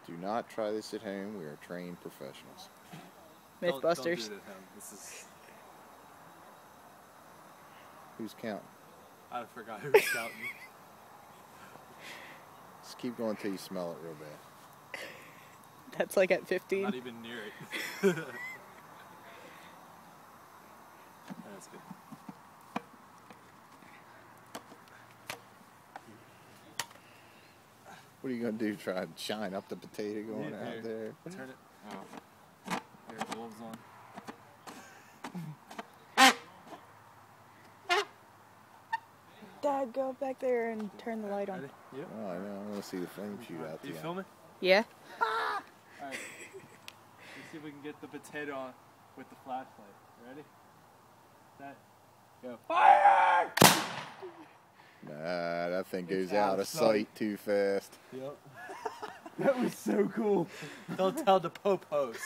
Do not try this at home. We are trained professionals. Mythbusters. Don't do it at home. This is... Who's counting? I forgot who was counting. Just keep going until you smell it real bad. That's like at 15. Not even near it. That's good. What are you going to do? Try and shine up the potato going Yeah, out there? Turn it. Oh. There, gloves on. Dad, go back there and turn the light on. Ready? Yep. Oh, I know. I want to see the flame shoot out You the filming? Yeah? Alright. Let's see if we can get the potato on with the flashlight. Ready? Set. Go. Fire! Nah, that thing goes out out of of sight too fast. Yep. That was so cool. Don't tell the popos.